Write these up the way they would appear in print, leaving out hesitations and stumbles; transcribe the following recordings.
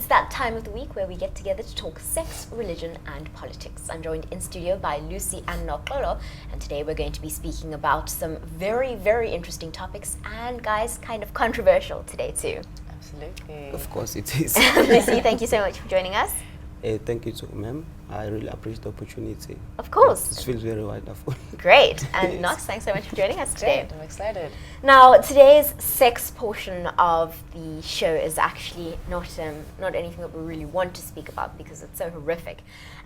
that time of the week where we get together to talk sex, religion, and politics. I'm joined in studio by Lucy and Noxolo, and today we're going to be speaking about some very, very interesting topics, and guys, kind of controversial today too. Absolutely. Of course it is. Lucy, thank you so much for joining us. Thank you too, ma'am. I really appreciate the opportunity. Of course. It feels very wonderful. Great. And Nox, thanks so much for joining us today. Great, I'm excited. Now, today's sex portion of the show is actually not anything that we really want to speak about because it's so horrific.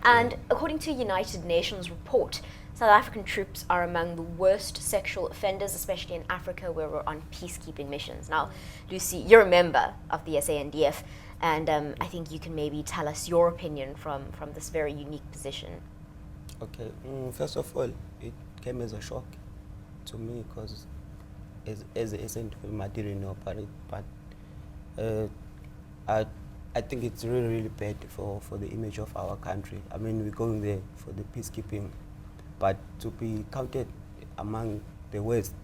And according to a United Nations report, South African troops are among the worst sexual offenders, especially in Africa where we're on peacekeeping missions. Now, Lucy, you're a member of the SANDF, and I think you can maybe tell us your opinion from this very unique position. Okay, first of all, it came as a shock to me because as a SANDF, I didn't know about it, but I think it's really, really bad for the image of our country. I mean, we're going there for the peacekeeping, but to be counted among the West,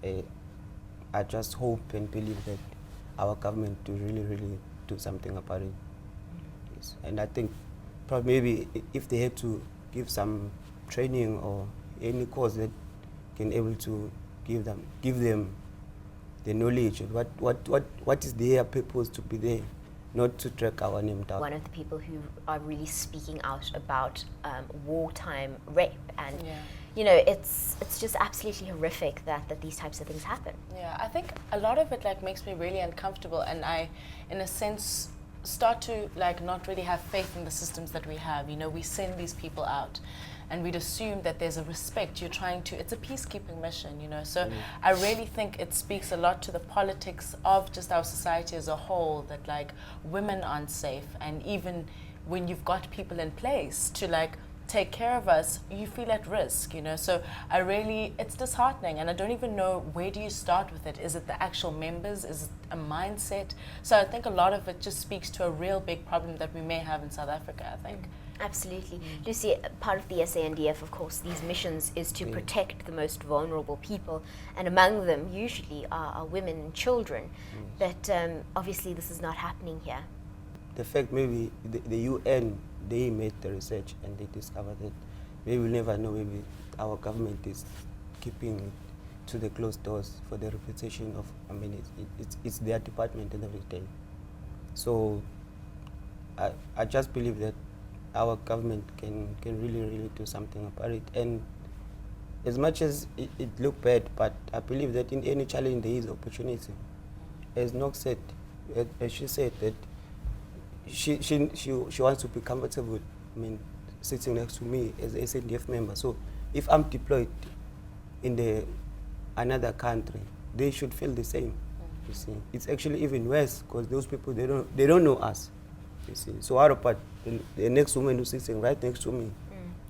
I just hope and believe that our government to really, really do something about it. Yes. And I think probably maybe if they had to give some training or any course that can able to give them the knowledge of what is their purpose to be there, not to track our name down. One of the people who are really speaking out about wartime rape, and you know, it's just absolutely horrific that these types of things happen. Yeah, I think a lot of it makes me really uncomfortable, and I, in a sense, start to not really have faith in the systems that we have. You know, we send these people out, and we'd assume that there's a respect. You're trying to, it's a peacekeeping mission, you know. So I really think it speaks a lot to the politics of just our society as a whole, that women aren't safe, and even when you've got people in place to take care of us, you feel at risk, you know. So it's disheartening, and I don't even know where do you start with it. Is it the actual members? Is it a mindset? So I think a lot of it just speaks to a real big problem that we may have in South Africa, I think. Absolutely. Lucy, part of the SANDF, of course, these missions is to protect the most vulnerable people, and among them usually are women and children. But obviously this is not happening here. The fact maybe the UN, they made the research and they discovered that maybe we'll never know, maybe our government is keeping to the closed doors for the reputation of, I mean, it's their department and everything. So I just believe that our government can really, really do something about it. And as much as it looked bad, but I believe that in any challenge there is opportunity. As Nox said, as she said, that she wants to be comfortable, I mean, sitting next to me as a SANDF member. So if I'm deployed in another country, they should feel the same. You see, it's actually even worse because those people, they don't know us. You see, so what about the next woman who's sitting right next to me?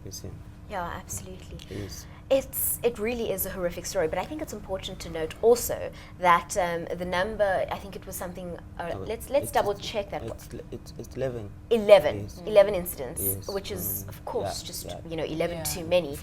You see. Yeah, absolutely. Yes. It really is a horrific story, but I think it's important to note also that the number, I think it was something, let's double check that. It's 11. 11. Yes. 11 incidents, Yes. which is, of course, Yeah. you know, 11 too many.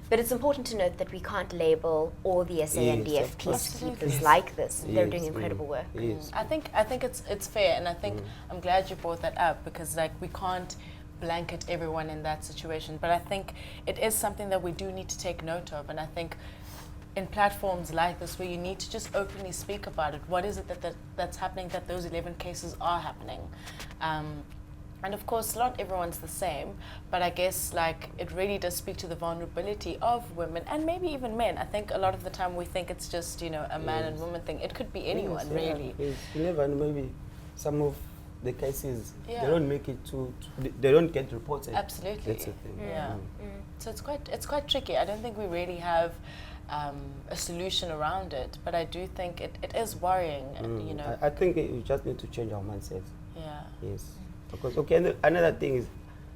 But it's important to note that we can't label all the SANDF Yes, of course. peacekeepers like this. They're Yes. doing incredible work. Yes. I think it's fair, and I think I'm glad you brought that up, because we can't blanket everyone in that situation, but I think it is something that we do need to take note of. And I think in platforms like this, where you need to just openly speak about it, what is it that's happening, that those 11 cases are happening, and of course not everyone's the same, but I guess it really does speak to the vulnerability of women and maybe even men. I think a lot of the time we think it's just, you know, a man and woman thing. It could be anyone, really. Yes. 11, maybe some of the cases, they don't make it they don't get reported. Absolutely. That's the thing. Yeah. So it's quite tricky. I don't think we really have a solution around it, but I do think it is worrying. You know, I think we just need to change our mindset. Yeah. Yes. Because another thing is,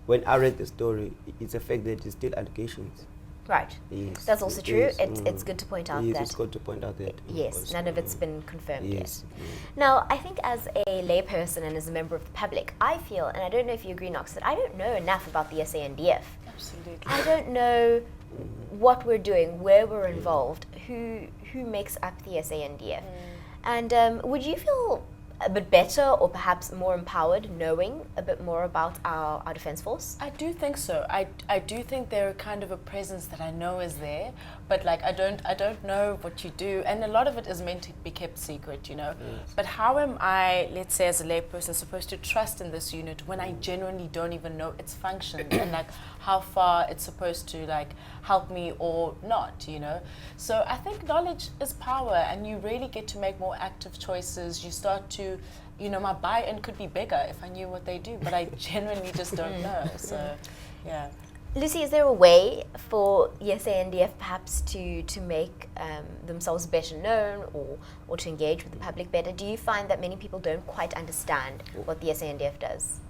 when I read the story, it's a fact that it's still allegations. Right. Yes. That's also true. Yes. It's good to point out that. It's good to point out that. Yes, none of it's been confirmed Yes. yet. Now, I think as a layperson and as a member of the public, I feel, and I don't know if you agree, Nox, that I don't know enough about the SANDF. Absolutely. I don't know what we're doing, where we're involved, who makes up the SANDF. And would you feel a bit better or perhaps more empowered knowing a bit more about our defense force? I do think so. I do think they're kind of a presence that I know is there, but like I don't know what you do, and a lot of it is meant to be kept secret, you know. Yes. But how am I, let's say as a layperson, supposed to trust in this unit when I genuinely don't even know its function and like how far it's supposed to like help me or not, you know? So I think knowledge is power, and you really get to make more active choices. You start to, you know, my buy-in could be bigger if I knew what they do, but I genuinely just don't know. So, yeah. Lucy, is there a way for the SANDF perhaps to make themselves better known or to engage with the public better? Do you find that many people don't quite understand what the SANDF does?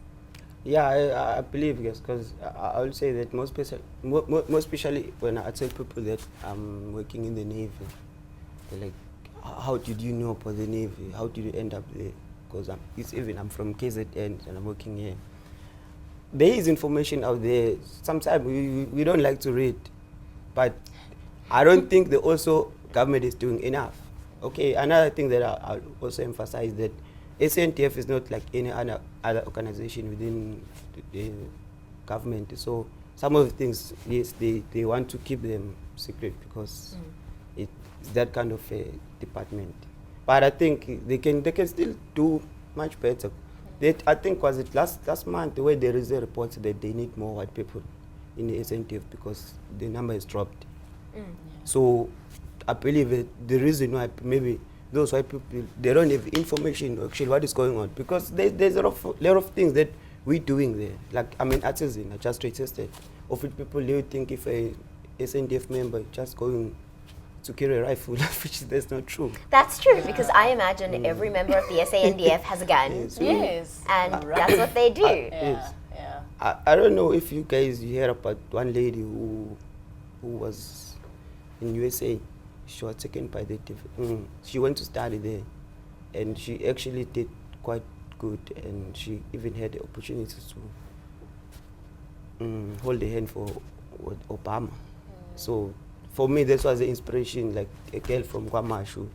Yeah, I believe, yes, because I would say that most especially when I tell people that I'm working in the Navy, they're like, how did you know about the Navy? How did you end up there? Because I'm from KZN and I'm working here. There is information out there. Sometimes we don't like to read, but I don't think the also government is doing enough. Okay, another thing that I'll also emphasize that SANDF is not like any other organization within the government. So some of the things, yes, they want to keep them secret because it's that kind of a department. But I think they can still do much better. I think was it last month where there is a report that they need more white people in the SANDF because the number is dropped. So I believe that the reason why maybe those white people, they don't have information actually what is going on, because there's a lot of things that we're doing there. Like, I mean, artisan, I just retested. Often people, they would think if a SANDF member just going to carry a rifle, which that's not true. That's true, because I imagine every member of the SANDF has a gun. Yes. Yes. And that's what they do. Yes. Yeah. I don't know if you guys hear about one lady who was in USA. She was taken by the she went to study there, and she actually did quite good, and she even had the opportunity to hold the hand for Obama. So for me, this was the inspiration, like a girl from Kwamashu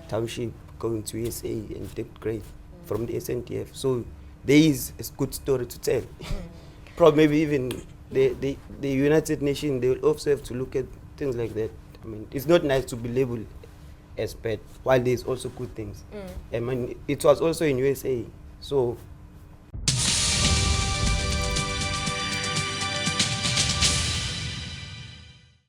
Township going to USA and did great from the SANDF. So there is a good story to tell. Probably maybe even the United Nations, they will also have to look at things like that. I mean, it's not nice to be labeled as bad, while there's also good things. I mean, it was also in USA. So